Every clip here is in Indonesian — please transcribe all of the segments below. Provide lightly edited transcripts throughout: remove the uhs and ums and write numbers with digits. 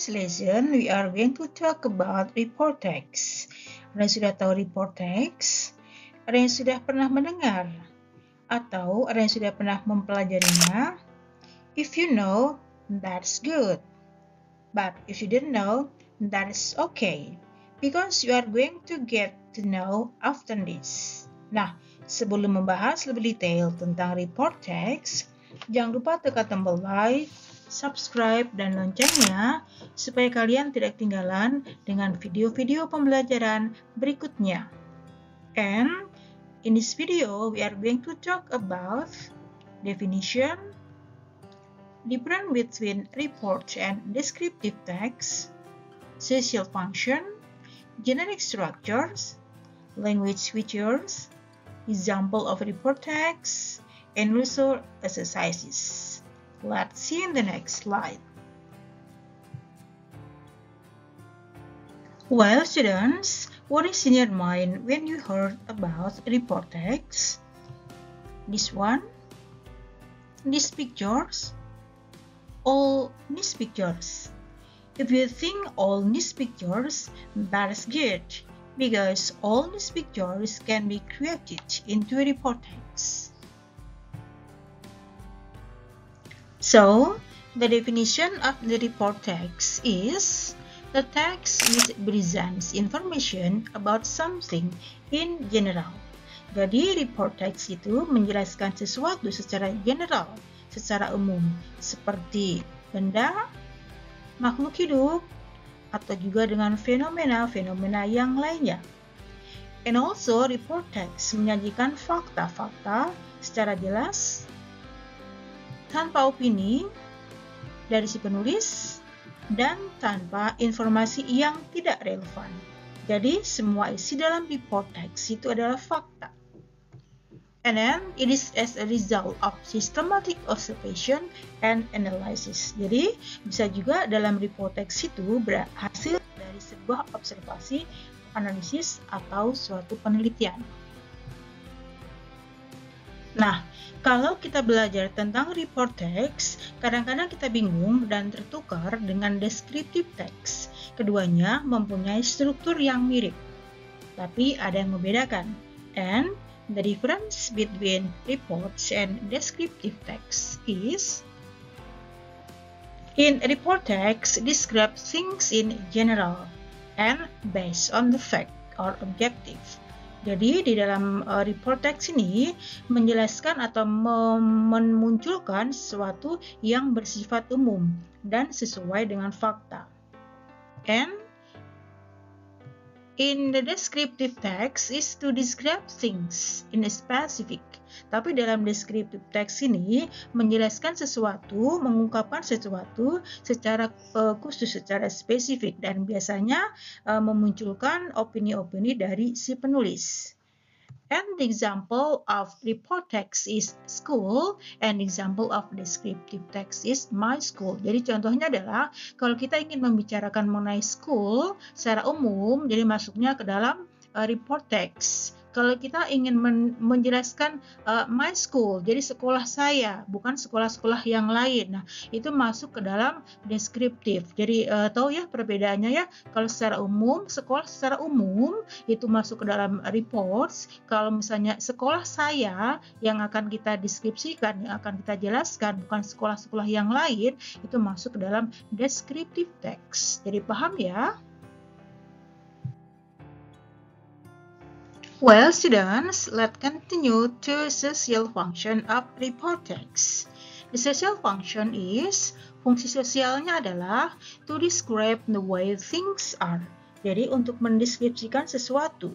today's lesson, we are going to talk about report text. Ada yang sudah tahu report text? Ada yang sudah pernah mendengar? Atau ada yang sudah pernah mempelajarinya? If you know, that's good. But if you didn't know, that's okay. Because you are going to get to know after this. Nah, sebelum membahas lebih detail tentang report text, jangan lupa tekan tombol like, subscribe, dan loncengnya supaya kalian tidak ketinggalan dengan video-video pembelajaran berikutnya. And in this video, we are going to talk about definition, difference between report and descriptive text, social function, generic structures, language features, example of report text, and also exercises. Let's see in the next slide. Well, students, what is in your mind when you heard about report text? This one? These pictures? All these pictures? If you think all these pictures, that's good, because all these pictures can be created into a report text. So, the definition of the report text is the text which presents information about something in general. Jadi, report text itu menjelaskan sesuatu secara general, secara umum, seperti benda, makhluk hidup, atau juga dengan fenomena-fenomena yang lainnya. And also, report text menyajikan fakta-fakta secara jelas, tanpa opini dari si penulis, dan tanpa informasi yang tidak relevan. Jadi, semua isi dalam report text itu adalah fakta. And then, it is as a result of systematic observation and analysis. Jadi, bisa juga dalam report text itu berhasil dari sebuah observasi, analisis, atau suatu penelitian. Nah, kalau kita belajar tentang report text, kadang-kadang kita bingung dan tertukar dengan descriptive text. Keduanya mempunyai struktur yang mirip, tapi ada yang membedakan. And the difference between reports and descriptive text is, in report text describe things in general and based on the fact or objective. Jadi di dalam report text ini menjelaskan atau memunculkan sesuatu yang bersifat umum dan sesuai dengan fakta. And in the descriptive text is to describe things in a specific. Tapi dalam descriptive text ini menjelaskan sesuatu, mengungkapkan sesuatu secara khusus, secara spesifik, dan biasanya memunculkan opini-opini dari si penulis. And the example of report text is school, and example of descriptive text is my school. Jadi contohnya adalah kalau kita ingin membicarakan mengenai school secara umum, jadi masuknya ke dalam report text. Kalau kita ingin menjelaskan my school, jadi sekolah saya, bukan sekolah-sekolah yang lain. Nah, itu masuk ke dalam deskriptif. Jadi tahu ya perbedaannya ya. Kalau secara umum, sekolah secara umum itu masuk ke dalam reports. Kalau misalnya sekolah saya yang akan kita deskripsikan, yang akan kita jelaskan, bukan sekolah-sekolah yang lain, itu masuk ke dalam deskriptif text. Jadi paham ya? Well, students, let's continue to social function of report text. The social function is, fungsi sosialnya adalah to describe the way things are. Jadi untuk mendeskripsikan sesuatu,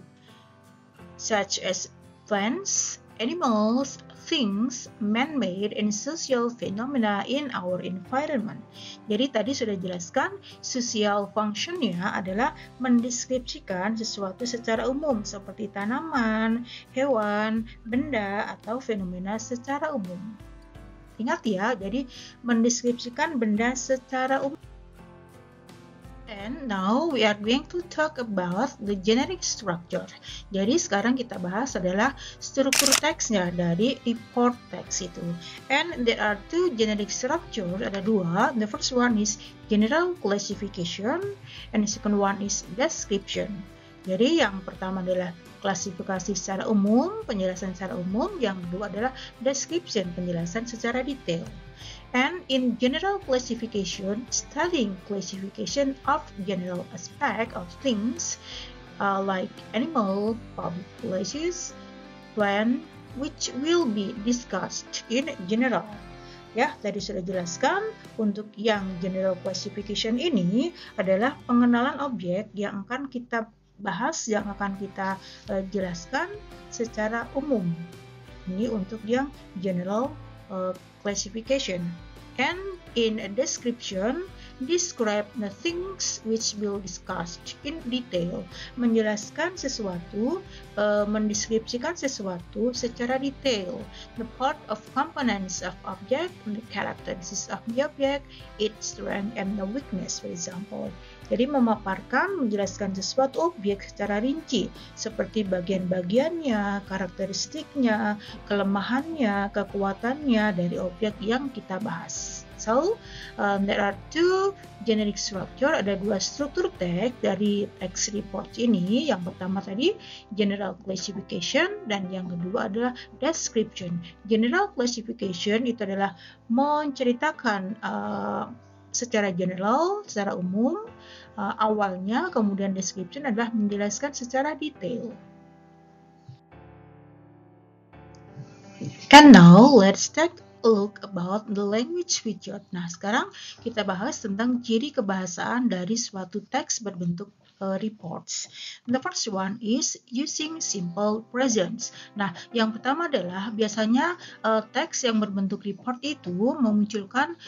such as plants, animals, things, man-made, and social phenomena in our environment. Jadi tadi sudah jelaskan, social function-nya adalah mendeskripsikan sesuatu secara umum, seperti tanaman, hewan, benda, atau fenomena secara umum. Ingat ya, jadi mendeskripsikan benda secara umum. And now we are going to talk about the generic structure. Jadi sekarang kita bahas adalah struktur teksnya dari report text itu. And there are two generic structure, ada dua. The first one is general classification and the second one is description. Jadi yang pertama adalah klasifikasi secara umum, penjelasan secara umum. Yang kedua adalah description, penjelasan secara detail. And in general classification, studying classification of general aspect of things like animal, public places, plant, which will be discussed in general. Ya, tadi sudah jelaskan untuk yang general classification ini adalah pengenalan objek yang akan kita bahas, yang akan kita jelaskan secara umum. Ini untuk yang general classification. And in a description, describe the things which will discussed in detail. Menjelaskan sesuatu, mendeskripsikan sesuatu secara detail. The part of components of object, the characteristics of the object, its strength and the weakness, for example. Jadi memaparkan, menjelaskan sesuatu objek secara rinci, seperti bagian-bagiannya, karakteristiknya, kelemahannya, kekuatannya dari objek yang kita bahas. So, there are two generic structure, ada dua struktur teks dari text report ini. Yang pertama tadi general classification dan yang kedua adalah description. General classification itu adalah menceritakan secara general, secara umum, awalnya, kemudian description adalah menjelaskan secara detail. And now let's take a look about the language feature. Nah, sekarang kita bahas tentang ciri kebahasaan dari suatu teks berbentuk reports. The first one is using simple presence. Nah, yang pertama adalah biasanya teks yang berbentuk report itu memunculkan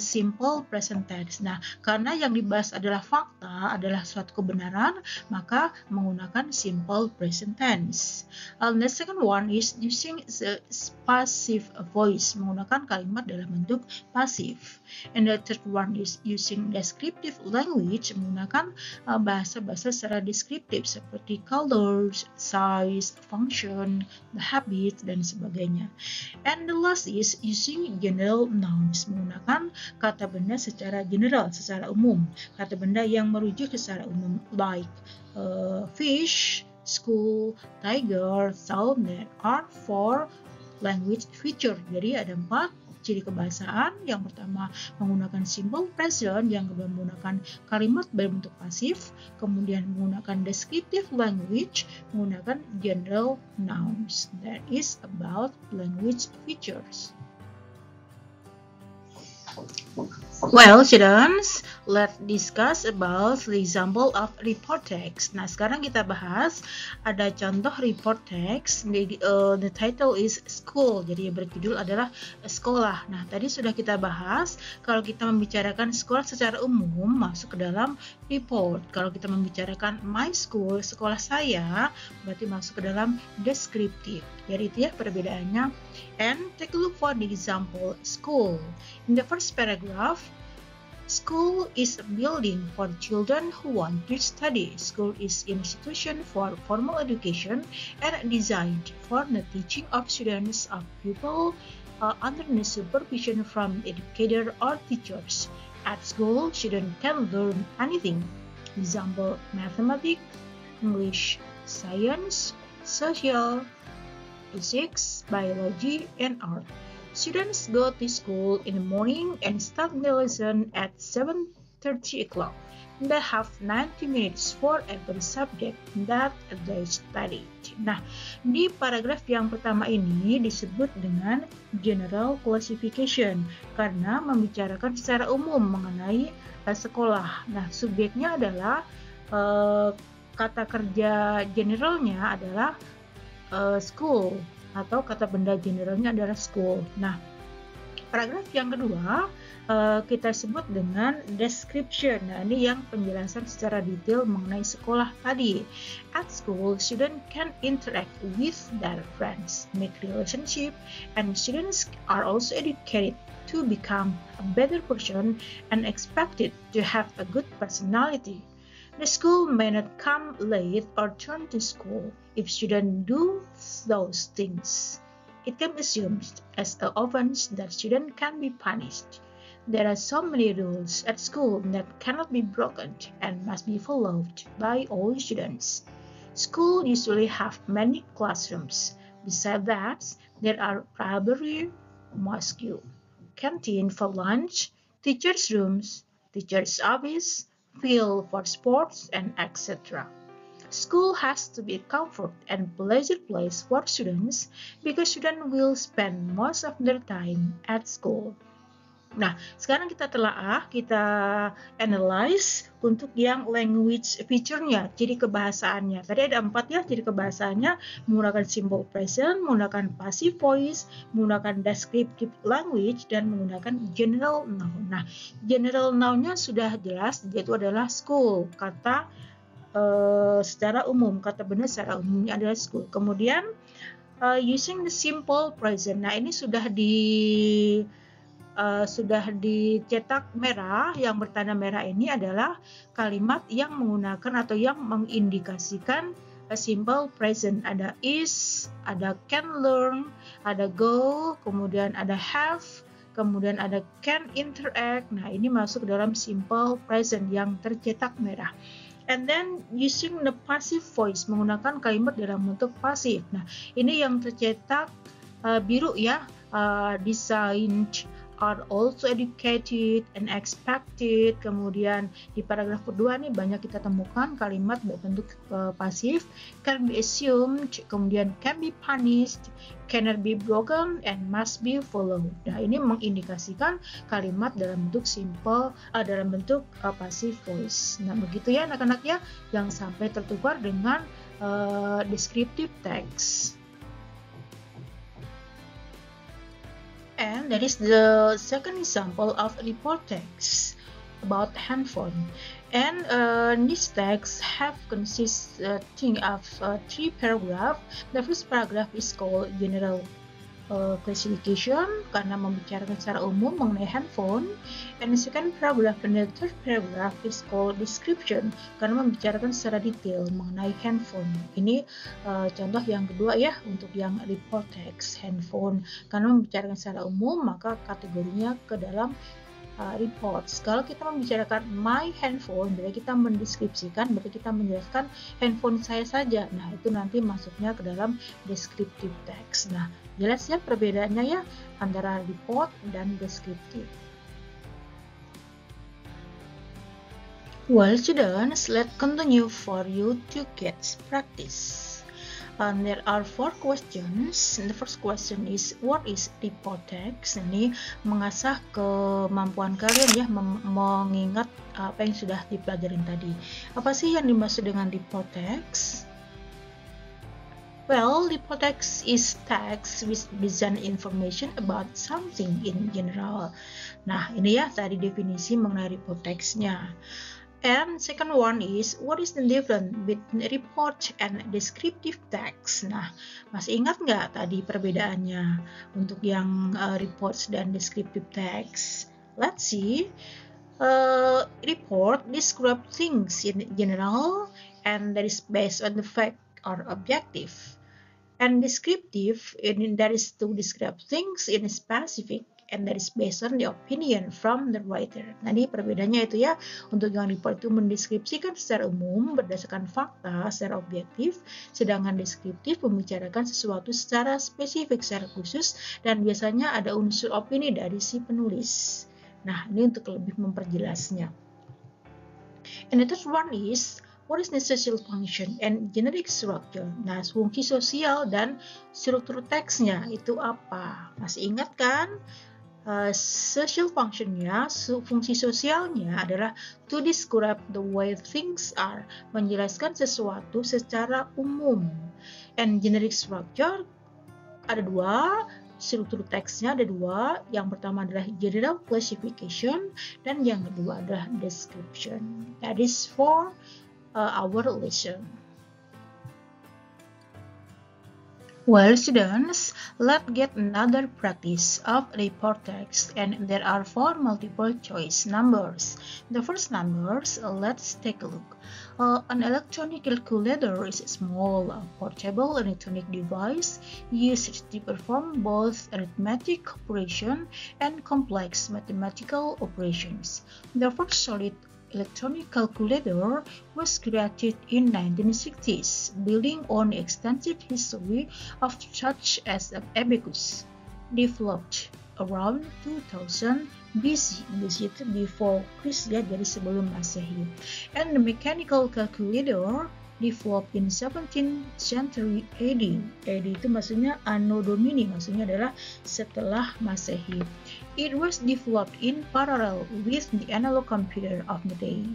simple present tense. Nah, karena yang dibahas adalah fakta, adalah suatu kebenaran, maka menggunakan simple present tense. The second one is using the passive voice, menggunakan kalimat dalam bentuk pasif. And the third one is using descriptive language, menggunakan bahasa secara deskriptif seperti colors, size, function, the habits, dan sebagainya. And the last is using general nouns, menggunakan kata benda secara general, secara umum. Kata benda yang merujuk secara umum, like fish, school, tiger. So there are four language feature. Jadi ada 4 ciri kebahasaan. Yang pertama menggunakan simple present, yang kedua menggunakan kalimat berbentuk pasif, kemudian menggunakan descriptive language, menggunakan general nouns. That is about language features. Well, students, let's discuss about the example of report text. Nah, sekarang kita bahas ada contoh report text. The title is school, jadi berjudul adalah sekolah. Nah, tadi sudah kita bahas kalau kita membicarakan sekolah secara umum masuk ke dalam report. Kalau kita membicarakan my school, sekolah saya, berarti masuk ke dalam descriptive. Jadi itu ya perbedaannya. And take a look for the example school. In the first paragraph, school is a building for children who want to study. School is an institution for formal education and designed for the teaching of students of pupils under the supervision from educator or teachers. At school, students can learn anything. Example, mathematics, English, science, social, physics, biology, and art. Students go to school in the morning and start the lesson at 7:30 o'clock. They have 90 minutes for every subject that they study. Nah, di paragraf yang pertama ini disebut dengan general classification karena membicarakan secara umum mengenai sekolah. Nah, subjeknya adalah kata kerja generalnya adalah school, atau kata benda generalnya adalah school. Nah, Paragraf yang kedua kita sebut dengan description. Nah, ini yang penjelasan secara detail mengenai sekolah tadi. At school, students can interact with their friends, make relationship, and students are also educated to become a better person and expected to have a good personality. The school may not come late or turn to school if students do those things. It can be assumed as an offense that students can be punished. There are so many rules at school that cannot be broken and must be followed by all students. Schools usually have many classrooms. Besides that, there are library, mosque, canteen for lunch, teachers' rooms, teachers' office, field for sports, and etc. School has to be a comfort and pleasure place for students because students will spend most of their time at school. Nah, sekarang kita telaah, kita analyze untuk yang language feature-nya, ciri kebahasaannya. Tadi ada 4 ya, ciri kebahasaannya menggunakan simple present, menggunakan passive voice, menggunakan descriptive language, dan menggunakan general noun. Nah, general noun-nya sudah jelas, yaitu adalah school, kata secara umum, kata benda secara umumnya adalah school. Kemudian using the simple present. Nah, ini sudah dicetak merah. Yang bertanda merah ini adalah kalimat yang menggunakan atau yang mengindikasikan simple present. Ada is, ada can learn, ada go, kemudian ada have, kemudian ada can interact. Nah, ini masuk dalam simple present yang tercetak merah. And then using the passive voice, menggunakan kalimat dalam bentuk pasif. Nah, ini yang tercetak biru ya. Designed, are also educated and expected. Kemudian di paragraf kedua nih banyak kita temukan kalimat berbentuk pasif, can be assumed, kemudian can be punished, cannot be broken, and must be followed. Nah, ini mengindikasikan kalimat dalam bentuk simple, dalam bentuk passive voice. Nah, begitu ya anak-anak ya, yang sampai tertukar dengan descriptive text. And that is the second example of report text about handphone. And this text have consisting of 3 paragraphs. The first paragraph is called general classification, karena membicarakan secara umum mengenai handphone. And the second paragraph and the third paragraph is called description, karena membicarakan secara detail mengenai handphone. Ini contoh yang kedua ya untuk yang report text handphone, karena membicarakan secara umum maka kategorinya ke dalam reports. Kalau kita membicarakan my handphone, berarti kita mendeskripsikan, berarti kita menjelaskan handphone saya saja. Nah, itu nanti masuknya ke dalam descriptive text. Nah, jelas ya perbedaannya ya antara report dan descriptive. Well, students, let's continue for you to get practice. There are 4 questions. The first question is, what is report text? Ini mengasah kemampuan kalian ya, mengingat apa yang sudah dipelajarin tadi. Apa sih yang dimaksud dengan report text? Well, report text is text with present information about something in general. Nah, ini ya tadi definisi mengenai report text-nya. And second one is, what is the difference between report and descriptive text? Nah, masih ingat nggak tadi perbedaannya untuk yang reports dan descriptive text? Let's see. Report describe things in general and that is based on the fact or objective. And descriptive, that is to describe things in specific, and that is based on the opinion from the writer. Nah, ini perbedaannya itu ya. Untuk yang report itu mendeskripsikan secara umum berdasarkan fakta secara objektif, sedangkan deskriptif membicarakan sesuatu secara spesifik, secara khusus, dan biasanya ada unsur opini dari si penulis. Nah, ini untuk lebih memperjelasnya. And the third one is, what is the social function and generic structure? Nah, fungsi sosial dan struktur teksnya itu apa? Masih ingat kan? Social functionnya, fungsi sosialnya adalah to describe the way things are, menjelaskan sesuatu secara umum. And generic structure ada 2, struktur teksnya ada dua. Yang pertama adalah general classification dan yang kedua adalah description. That is for our lesson. Well, students, let's get another practice of report text, and there are 4 multiple choice numbers. The first numbers, let's take a look. An electronic calculator is a small, portable electronic device used to perform both arithmetic operation and complex mathematical operations. The first solid electronic calculator was created in 1960s, building on the extensive history of such as abacus, developed around 2000 BC, BC itu before Christ ya, jadi sebelum Masehi. And the mechanical calculator developed in 17th century AD. AD itu maksudnya Anno Domini, maksudnya adalah setelah Masehi. It was developed in parallel with the analog computer of the day.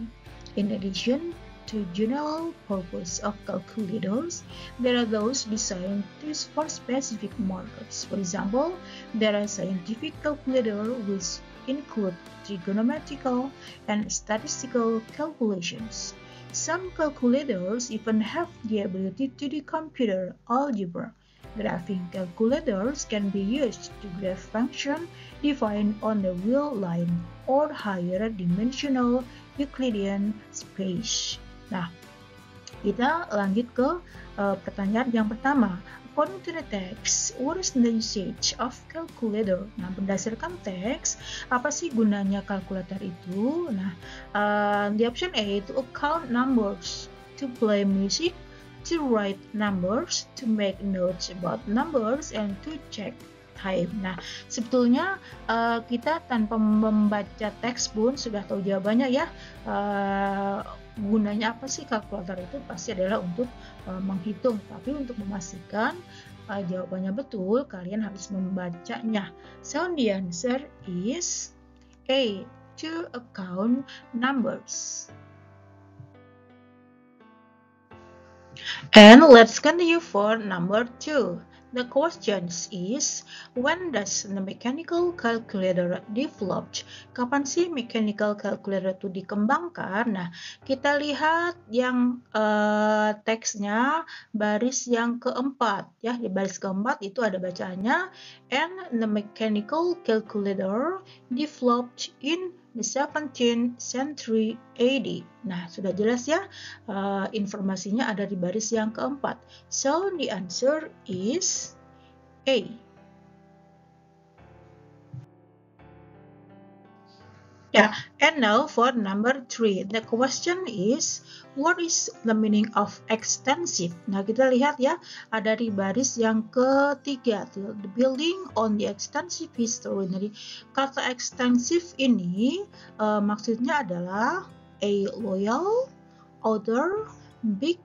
In addition to general purpose of calculators, there are those designed for specific markets. For example, there are scientific calculators which include trigonometrical and statistical calculations. Some calculators even have the ability to do computer algebra. Graphing calculators can be used to graph function defined on the real line or higher dimensional Euclidean space. Nah, kita lanjut ke pertanyaan yang pertama. According to the text, what is the usage of calculator? Nah, berdasarkan teks, apa sih gunanya kalkulator itu? Nah, di option A itu count numbers, to play music, to write numbers, to make notes about numbers, and to check time. Nah, sebetulnya kita tanpa membaca teks pun sudah tahu jawabannya ya. Gunanya apa sih kalkulator itu? Pasti adalah untuk menghitung, tapi untuk memastikan jawabannya betul, kalian harus membacanya. So the answer is A, to account numbers. And let's continue for number 2. The question is, when does the mechanical calculator developed? Kapan sih mechanical calculator itu dikembangkan? Nah, kita lihat yang teksnya baris yang keempat ya. Di baris keempat itu ada bacaannya, and the mechanical calculator developed in the 17th century AD. Nah, sudah jelas ya, informasinya ada di baris yang keempat. So, the answer is A. Yeah, and now for number 3. The question is, what is the meaning of extensive? Nah, kita lihat ya, ada di baris yang ketiga tuh, the building on the extensive history. Jadi, kata extensive ini maksudnya adalah a loyal, other, big,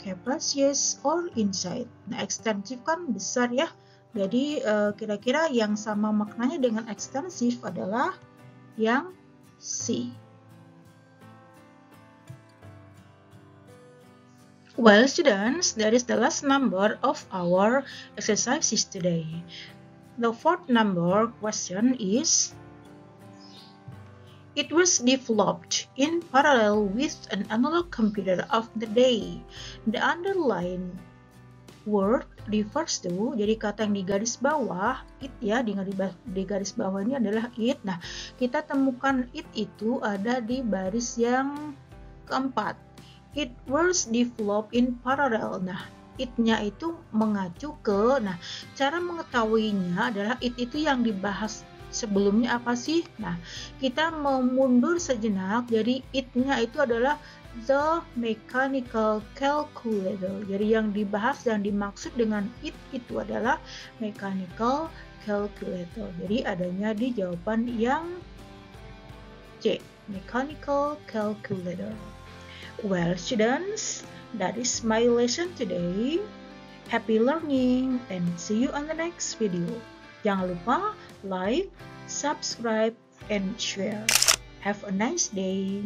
capacious, or inside. Nah, extensive kan besar ya. Jadi, kira-kira yang sama maknanya dengan extensive adalah yang C. Well, students, that is the last number of our exercises today. The fourth number question is, it was developed in parallel with an analog computer of the day. The underlined word refers to, jadi kata yang di garis bawah, it ya, di garis bawah ini adalah it. Nah, kita temukan it itu ada di baris yang keempat. It was developed in parallel. Nah, it-nya itu mengacu ke, nah, cara mengetahuinya adalah it itu yang dibahas sebelumnya apa sih? Nah, kita mau mundur sejenak, jadi it-nya itu adalah the mechanical calculator. Jadi yang dibahas dan dimaksud dengan it itu adalah mechanical calculator. Jadi adanya di jawaban yang C, mechanical calculator. Well, students, that is my lesson today. Happy learning and see you on the next video. Jangan lupa like, subscribe, and share. Have a nice day.